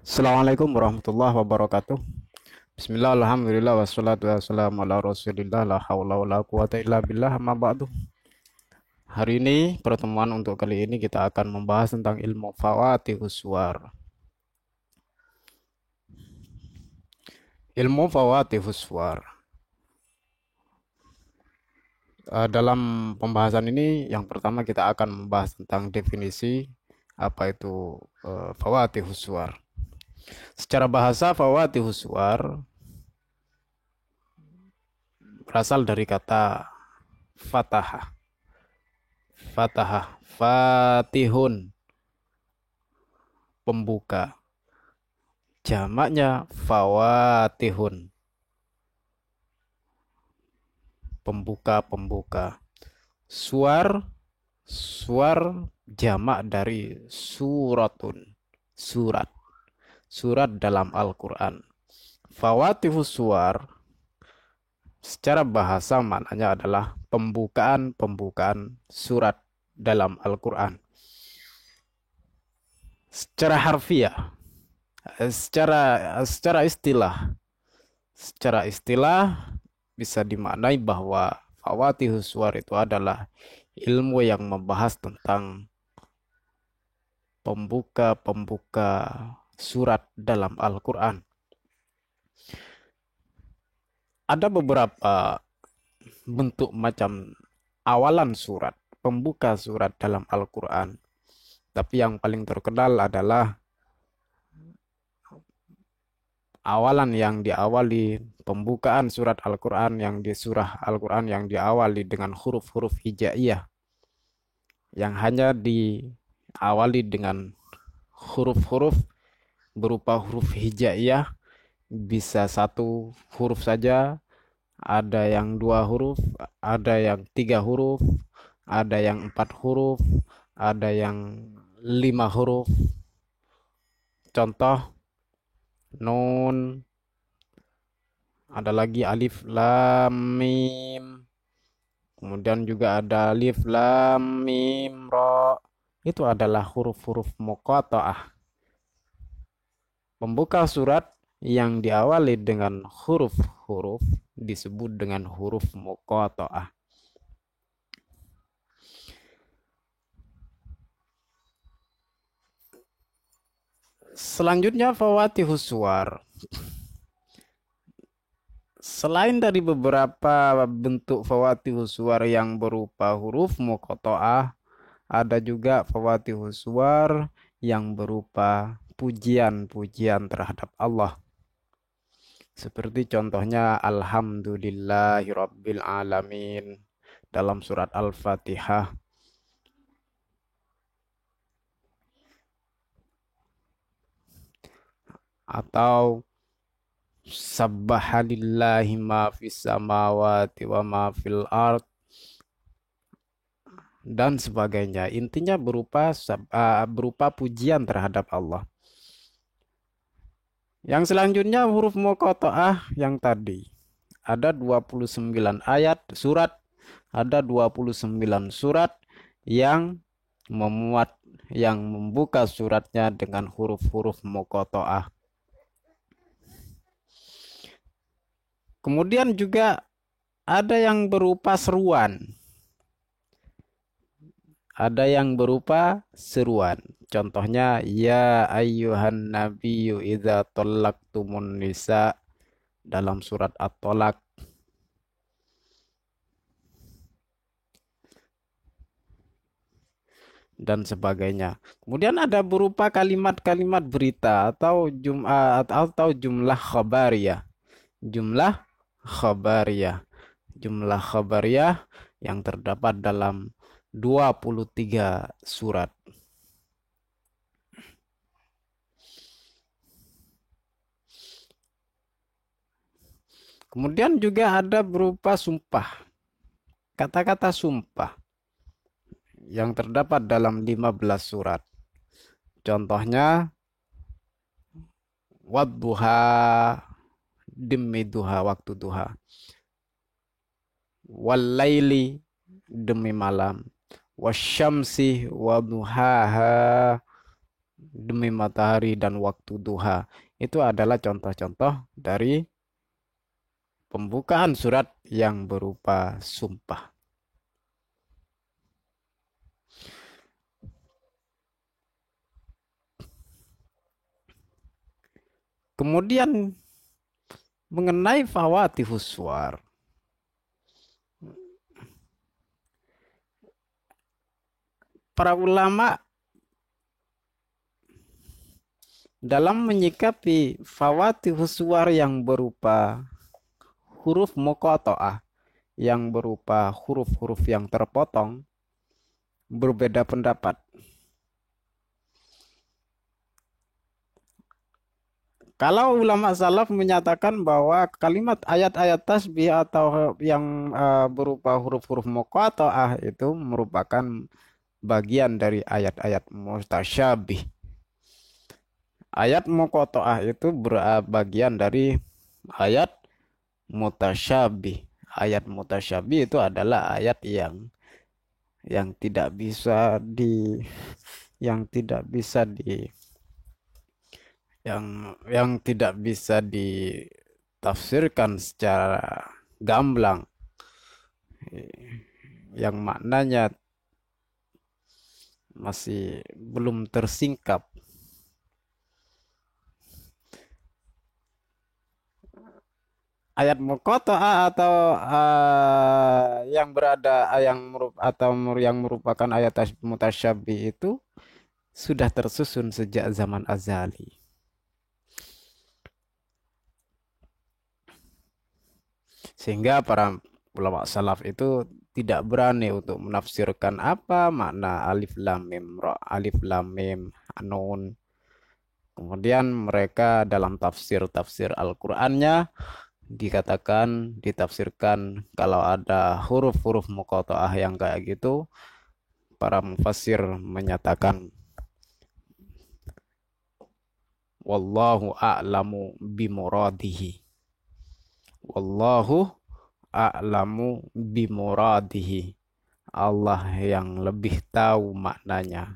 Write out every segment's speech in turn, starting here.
Assalamualaikum warahmatullahi wabarakatuh. Bismillah, alhamdulillah, wassalatu wassalamu ala rasulillah, la hawla wa la quwata illa billah, amma ba'du. Hari ini, pertemuan untuk kali ini kita akan membahas tentang ilmu fawatihus suwar. Ilmu fawatihus suwar. Dalam pembahasan ini, yang pertama kita akan membahas tentang definisi apa itu fawatihus suwar. Secara bahasa, fawatihus suwar berasal dari kata fatahah. Fatahah, fatihun, pembuka. Jamaknya fawatihun, pembuka-pembuka. Suar, suar jamak dari suratun, surat. Surat dalam Al-Quran. Fawatihus suar secara bahasa maknanya adalah pembukaan-pembukaan surat dalam Al-Quran. Secara harfiah, secara istilah bisa dimaknai bahwa fawatihus suwar itu adalah ilmu yang membahas tentang pembuka-pembuka surat dalam Al-Quran. Ada beberapa bentuk macam awalan surat, pembuka surat dalam Al-Quran. Tapi yang paling terkenal adalah awalan yang diawali pembukaan surat Al-Quran yang di surah Al-Quran yang diawali dengan huruf-huruf hijaiyah yang hanya diawali dengan huruf-huruf berupa huruf hijaiyah, bisa satu huruf saja, ada yang dua huruf, ada yang tiga huruf, ada yang empat huruf, ada yang lima huruf. Contoh nun, ada lagi alif lam mim, kemudian juga ada alif lam mim ro. Itu adalah huruf-huruf muqatta'ah, pembuka surat yang diawali dengan huruf-huruf disebut dengan huruf muqatta'ah. Selanjutnya fawatihus suwar. Selain dari beberapa bentuk fawatihus suwar yang berupa huruf muqatta'ah, ada juga fawatihus suwar yang berupa pujian-pujian terhadap Allah. Seperti contohnya Alhamdulillahirabbil alamin dalam surat Al-Fatihah, atau Sabbahalillahi ma fis samawati wa ma fil ard dan sebagainya. Intinya berupa pujian terhadap Allah. Yang selanjutnya huruf muqatta'ah yang tadi. Ada 29 ayat surat, ada 29 surat yang membuka suratnya dengan huruf-huruf muqatta'ah. Kemudian juga ada yang berupa seruan. Ada yang berupa seruan. Contohnya, ya ayyuhan nabiyyu idza tallaqtumun nisa dalam surat At-Tolak. Dan sebagainya. Kemudian ada berupa kalimat-kalimat berita atau jumlah khabariyah. Jumlah khabariyah. Jumlah khabariyah yang terdapat dalam 23 surat. Kemudian juga ada berupa sumpah. Kata-kata sumpah yang terdapat dalam 15 surat. Contohnya wadduha, demi duha, waktu duha. Walaili, demi malam. Wasyamsi waduhaha, demi matahari dan waktu duha. Itu adalah contoh-contoh dari pembukaan surat yang berupa sumpah. Kemudian mengenai fawatihus suwar, para ulama dalam menyikapi fawatihus suwar yang berupa huruf muqatta'ah, yang berupa huruf-huruf yang terpotong, berbeda pendapat. Kalau ulama salaf menyatakan bahwa kalimat ayat-ayat tasbih atau yang berupa huruf-huruf muqatta'ah itu merupakan bagian dari ayat-ayat mutasyabih. Ayat muqatta'ah itu bagian dari ayat mutasyabih. Ayat mutasyabih itu adalah ayat yang tidak bisa di yang tidak bisa di yang tidak bisa ditafsirkan secara gamblang, yang maknanya masih belum tersingkap. Ayat muqatta'ah atau yang berada yang merupakan ayat mutasyabih itu sudah tersusun sejak zaman azali. Sehingga para ulama salaf itu tidak berani untuk menafsirkan apa makna alif lam mim ra, alif lam mim nun. Kemudian mereka dalam tafsir Al-Qur'annya ditafsirkan kalau ada huruf-huruf muqatta'ah yang kayak gitu, para mufassir menyatakan wallahu a'lamu bimuradihi. Wallahu a'lamu bimuradihi. Allah yang lebih tahu maknanya.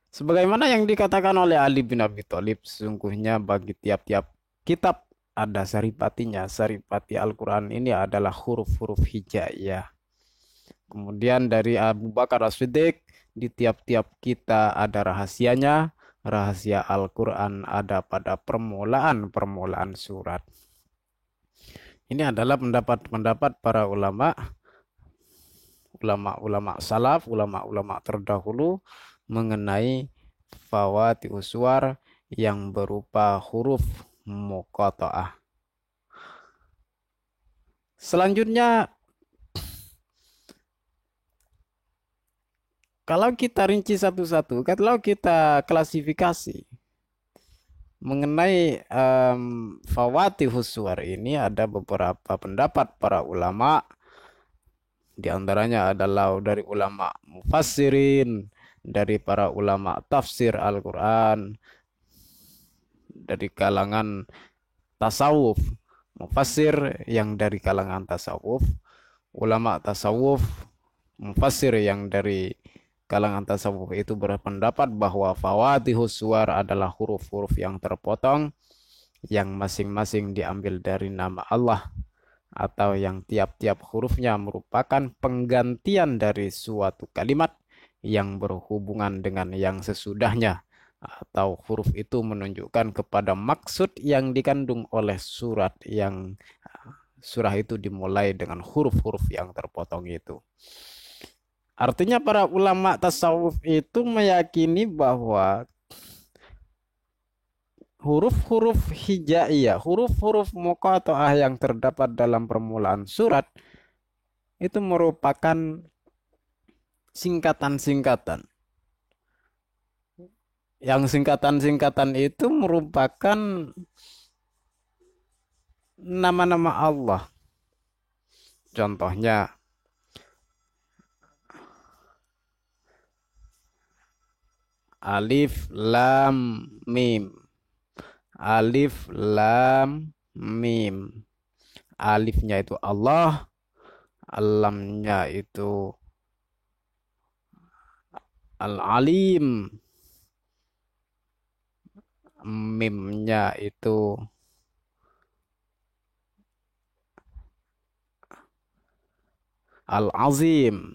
Sebagaimana yang dikatakan oleh Ali bin Abi Thalib, sesungguhnya bagi tiap-tiap kitab ada saripatinya. Saripati Al-Quran ini adalah huruf-huruf hijaiyah. Kemudian dari Abu Bakar As-Siddiq, di tiap-tiap kita ada rahasianya. Rahasia Al-Quran ada pada permulaan surat. Ini adalah pendapat para ulama salaf, ulama terdahulu mengenai fawatihus suwar yang berupa huruf muqatta'ah. Selanjutnya, kalau kita rinci satu-satu, kalau kita klasifikasi mengenai fawatihus suwar ini, ada beberapa pendapat para ulama. Di antaranya adalah dari ulama mufassirin, dari para ulama tafsir Al-Quran, dari kalangan tasawuf, mufassir yang dari kalangan tasawuf, ulama tasawuf, mufassir yang dari kalangan tasawuf itu berpendapat bahwa fawatihus suwar adalah huruf-huruf yang terpotong, yang masing-masing diambil dari nama Allah, atau yang tiap-tiap hurufnya merupakan penggantian dari suatu kalimat yang berhubungan dengan yang sesudahnya, atau huruf itu menunjukkan kepada maksud yang dikandung oleh surah itu dimulai dengan huruf-huruf yang terpotong itu. Artinya para ulama tasawuf itu meyakini bahwa huruf-huruf hijaiyah, huruf-huruf muqatta'ah yang terdapat dalam permulaan surat itu merupakan singkatan-singkatan. Yang singkatan-singkatan itu merupakan nama-nama Allah. Contohnya alif lam mim. Alif lam mim. Alifnya itu Allah, lamnya itu al-alim, mimnya itu al-azim.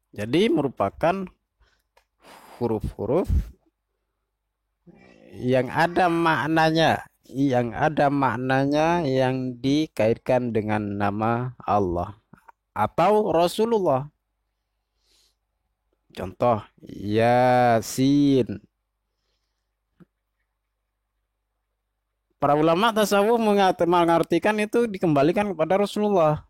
Jadi merupakan huruf-huruf yang ada maknanya yang dikaitkan dengan nama Allah atau Rasulullah. Contoh, Yasin. Para ulama tasawuf mengartikan itu dikembalikan kepada Rasulullah.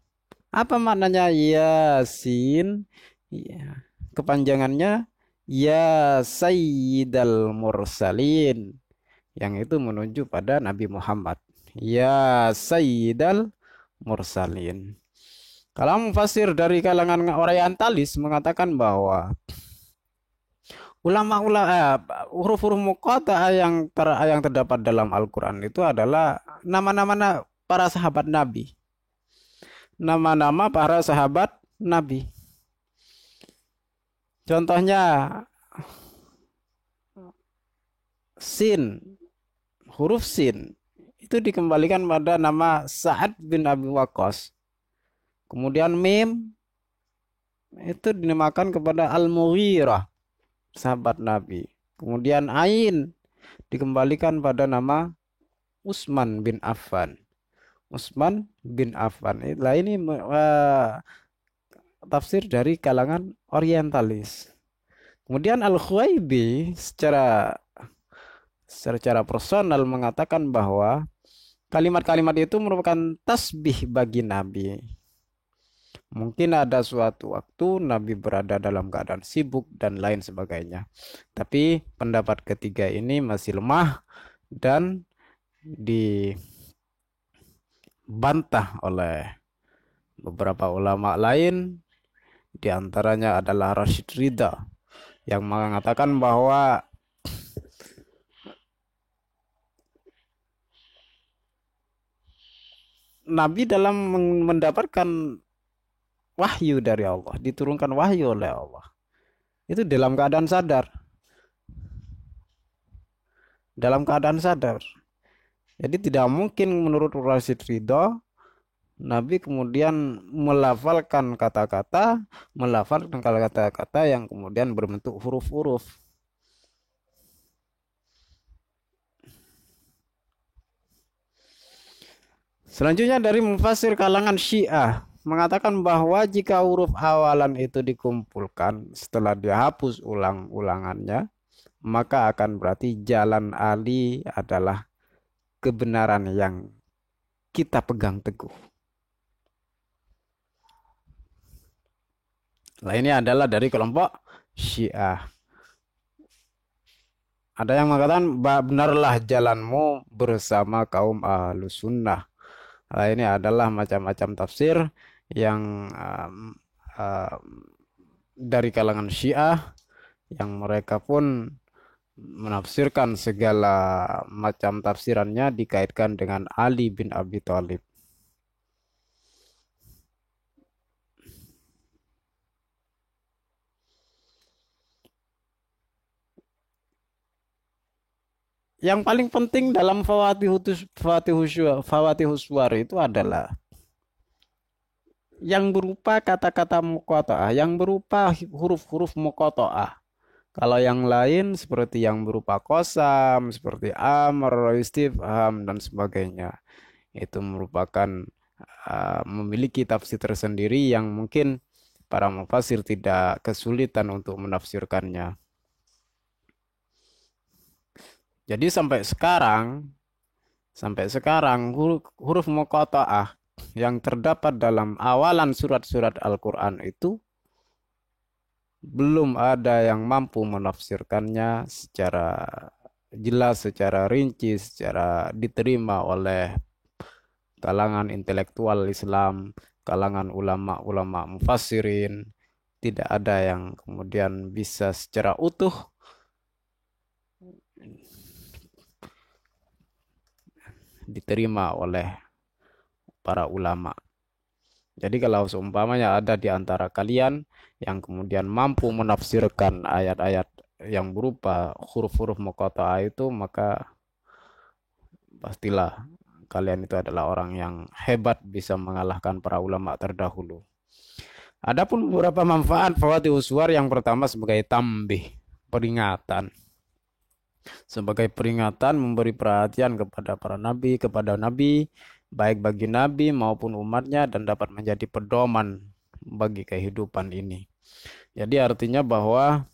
Apa maknanya Yasin? Ya, kepanjangannya Ya Sayyidal Mursalin. Yang itu menuju pada Nabi Muhammad. Ya Sayyidal Mursalin. Kalau mufasir dari kalangan orientalis mengatakan bahwa ulama-ulama huruf-huruf muqatta'ah yang terdapat dalam Al-Qur'an itu adalah nama-nama para sahabat Nabi. Nama-nama para sahabat Nabi. Contohnya Sin, huruf Sin itu dikembalikan pada nama Sa'ad bin Abi Waqqas. Kemudian Mim itu dinamakan kepada Al-Mughirah, sahabat Nabi. Kemudian Ain dikembalikan pada nama Utsman bin Affan. Utsman bin Affan. Itulah ini tafsir dari kalangan orientalis. Kemudian Al-Khuwaibī secara personal mengatakan bahwa kalimat-kalimat itu merupakan tasbih bagi Nabi. Mungkin ada suatu waktu Nabi berada dalam keadaan sibuk dan lain sebagainya. Tapi pendapat ketiga ini masih lemah dan dibantah oleh beberapa ulama lain. Di antaranya adalah Rashid Ridha yang mengatakan bahwa Nabi dalam mendapatkan wahyu dari Allah, diturunkan wahyu oleh Allah, itu dalam keadaan sadar. Jadi tidak mungkin menurut Rashid Ridha Nabi kemudian melafalkan kata-kata yang kemudian berbentuk huruf-huruf. Selanjutnya dari mufasir kalangan Syiah mengatakan bahwa jika huruf awalan itu dikumpulkan setelah dihapus ulang-ulangannya, maka akan berarti jalan Ali adalah kebenaran yang kita pegang teguh. Nah, ini adalah dari kelompok Syiah. Ada yang mengatakan benarlah jalanmu bersama kaum Ahlus Sunnah. Nah, ini adalah macam-macam tafsir yang dari kalangan Syiah yang mereka pun menafsirkan segala macam tafsirannya dikaitkan dengan Ali bin Abi Thalib. Yang paling penting dalam Fawatihus Suwar itu adalah yang berupa kata-kata muqatta'ah, yang berupa huruf-huruf muqatta'ah. Kalau yang lain seperti yang berupa qasam, seperti amr, istifham dan sebagainya, itu merupakan memiliki tafsir tersendiri yang mungkin para mufasir tidak kesulitan untuk menafsirkannya. Jadi sampai sekarang huruf muqatta'ah yang terdapat dalam awalan surat-surat Al-Quran itu belum ada yang mampu menafsirkannya secara jelas, secara rinci, secara diterima oleh kalangan intelektual Islam, kalangan ulama-ulama mufassirin. Tidak ada yang kemudian bisa secara utuh diterima oleh para ulama. Jadi kalau seumpamanya ada di antara kalian yang kemudian mampu menafsirkan ayat-ayat yang berupa huruf-huruf muqatta'ah itu, maka pastilah kalian itu adalah orang yang hebat bisa mengalahkan para ulama terdahulu. Adapun beberapa manfaat fawatihus suwar, yang pertama sebagai tambih, peringatan. Sebagai peringatan, memberi perhatian kepada para nabi, kepada nabi, baik bagi nabi maupun umatnya, dan dapat menjadi pedoman bagi kehidupan ini. Jadi artinya bahwa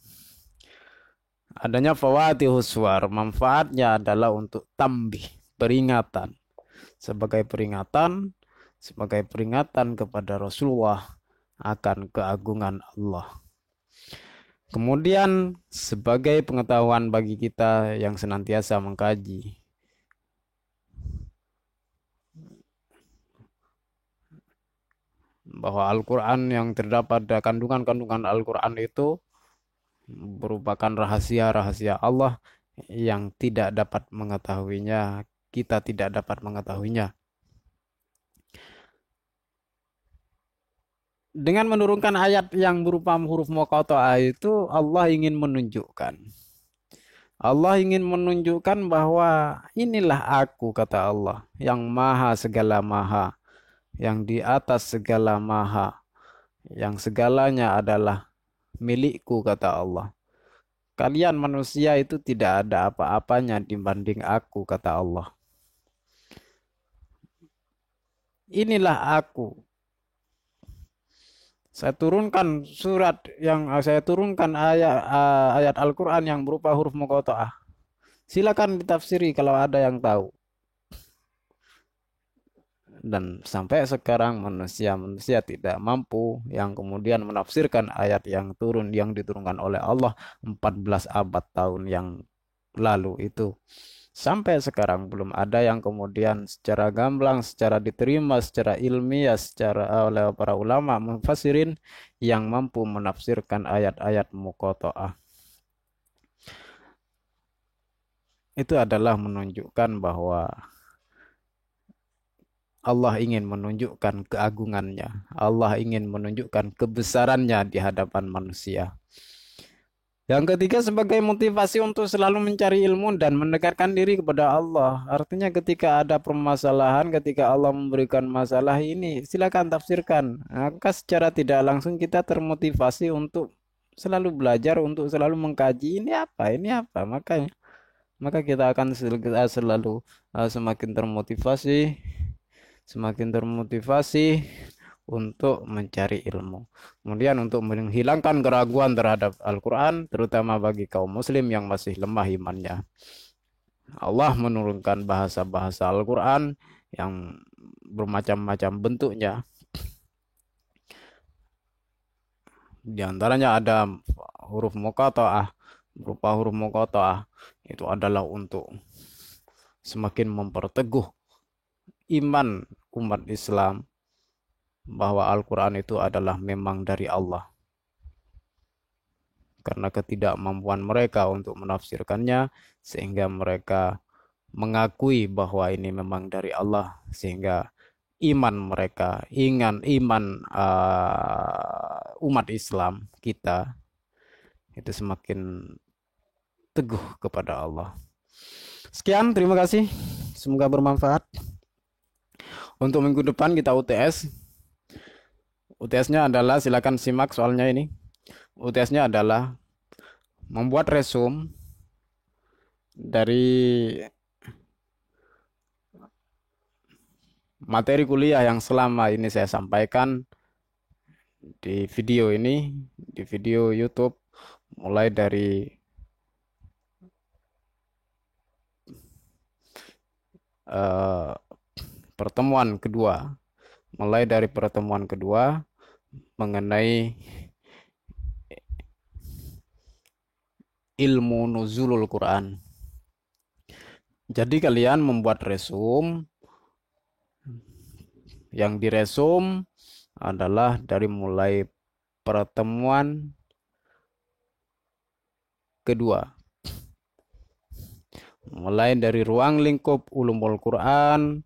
adanya fawatihus suwar, manfaatnya adalah untuk tambih, peringatan. Sebagai peringatan kepada Rasulullah akan keagungan Allah. Kemudian sebagai pengetahuan bagi kita yang senantiasa mengkaji bahwa Al-Quran, yang terdapat kandungan-kandungan Al-Quran itu merupakan rahasia-rahasia Allah yang tidak dapat mengetahuinya, kita tidak dapat mengetahuinya. Dengan menurunkan ayat yang berupa huruf muqatta'ah itu, Allah ingin menunjukkan bahwa inilah aku, kata Allah, yang maha segala maha, yang di atas segala maha, yang segalanya adalah milikku, kata Allah. Kalian manusia itu tidak ada apa-apanya dibanding aku, kata Allah. Inilah aku. Saya turunkan ayat Al-Quran yang berupa huruf muqatta'ah. Silakan ditafsiri kalau ada yang tahu. Dan sampai sekarang manusia tidak mampu yang kemudian menafsirkan ayat yang diturunkan oleh Allah 14 abad tahun yang lalu itu. Sampai sekarang belum ada yang kemudian secara gamblang, secara diterima, secara ilmiah, oleh para ulama mufassirin yang mampu menafsirkan ayat-ayat muqatta'ah. Itu adalah menunjukkan bahwa Allah ingin menunjukkan keagungannya. Allah ingin menunjukkan kebesarannya di hadapan manusia. Yang ketiga, sebagai motivasi untuk selalu mencari ilmu dan mendekatkan diri kepada Allah. Artinya ketika ada permasalahan, ketika Allah memberikan masalah ini, silakan tafsirkan. Maka secara tidak langsung kita termotivasi untuk selalu belajar, untuk selalu mengkaji ini apa. Maka kita akan selalu semakin termotivasi untuk mencari ilmu. Kemudian untuk menghilangkan keraguan terhadap Al-Quran, terutama bagi kaum muslim yang masih lemah imannya, Allah menurunkan bahasa-bahasa Al-Quran yang bermacam-macam bentuknya. Di antaranya ada huruf muqatta'ah. Berupa huruf muqatta'ah itu adalah untuk semakin memperteguh iman umat Islam bahwa Al-Quran itu adalah memang dari Allah. Karena ketidakmampuan mereka untuk menafsirkannya, sehingga mereka mengakui bahwa ini memang dari Allah, sehingga iman mereka, umat Islam kita itu semakin teguh kepada Allah. Sekian, terima kasih. Semoga bermanfaat. Untuk minggu depan kita UTS. UTS-nya adalah, silakan simak soalnya ini. UTS-nya adalah membuat resume dari materi kuliah yang selama ini saya sampaikan di video ini, di video YouTube, mulai dari pertemuan kedua mengenai ilmu nuzulul Quran. Jadi kalian membuat resume, yang diresum adalah dari mulai pertemuan kedua, mulai dari ruang lingkup ulumul Quran,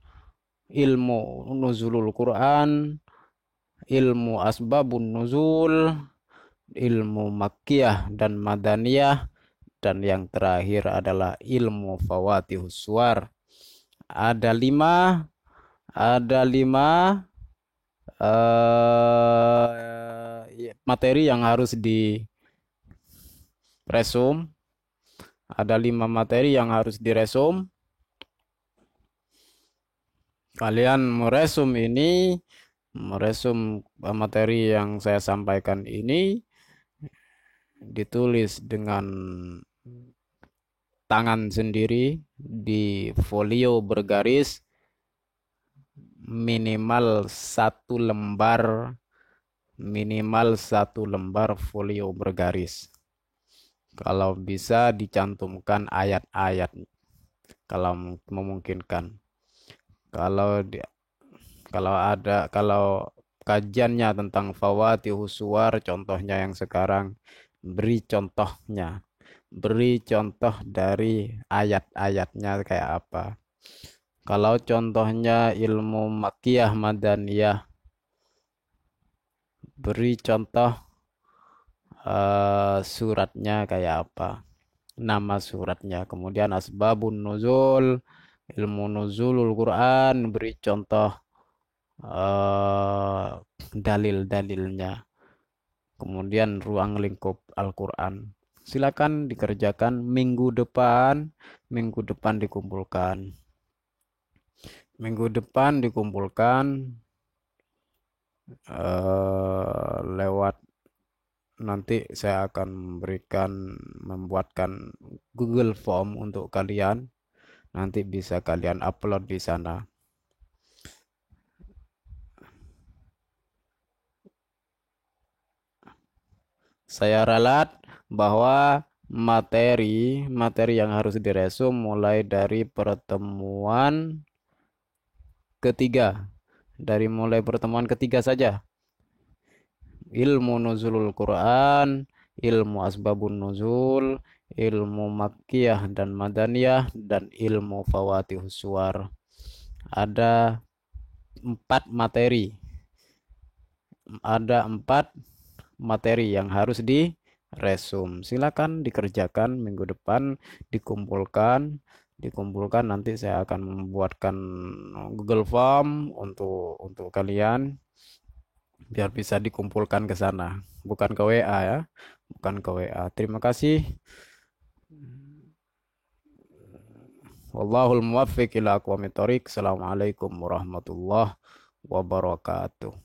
ilmu nuzulul Quran, ilmu asbabun nuzul, ilmu makkiyah dan madaniyah, dan yang terakhir adalah ilmu fawatihus suwar. Ada lima, ada lima materi yang harus diresum. Ada 5 materi yang harus diresum. Kalian meresum ini, meresum materi yang saya sampaikan ini, ditulis dengan tangan sendiri di folio bergaris, minimal satu lembar folio bergaris. Kalau bisa dicantumkan ayat-ayat, kalau memungkinkan. Kalau kajiannya tentang fawatihus suwar, contohnya yang sekarang, beri contohnya. Beri contoh dari ayat-ayatnya kayak apa. Kalau contohnya ilmu makkiyah madaniyah, beri contoh suratnya kayak apa, nama suratnya. Kemudian asbabun nuzul, ilmu nuzulul Quran, beri contoh dalil-dalilnya. Kemudian ruang lingkup Al-Quran. Silakan dikerjakan minggu depan dikumpulkan. Minggu depan dikumpulkan lewat, nanti saya akan membuatkan Google Form untuk kalian. Nanti bisa kalian upload di sana. Saya ralat bahwa materi yang harus diresum mulai dari pertemuan ketiga. Mulai pertemuan ketiga saja. Ilmu nuzulul Quran, ilmu asbabun nuzul, ilmu makkiyah dan madaniyah, dan ilmu fawatihus suwar. Ada 4 materi. Ada 4 materi yang harus diresum. Silakan dikerjakan minggu depan, dikumpulkan nanti saya akan membuatkan Google Form untuk kalian biar bisa dikumpulkan ke sana, bukan ke WA ya, bukan ke WA. Terima kasih. Wallahul muwaffiq ila aqwamit thoriq. Assalamualaikum warahmatullahi wabarakatuh.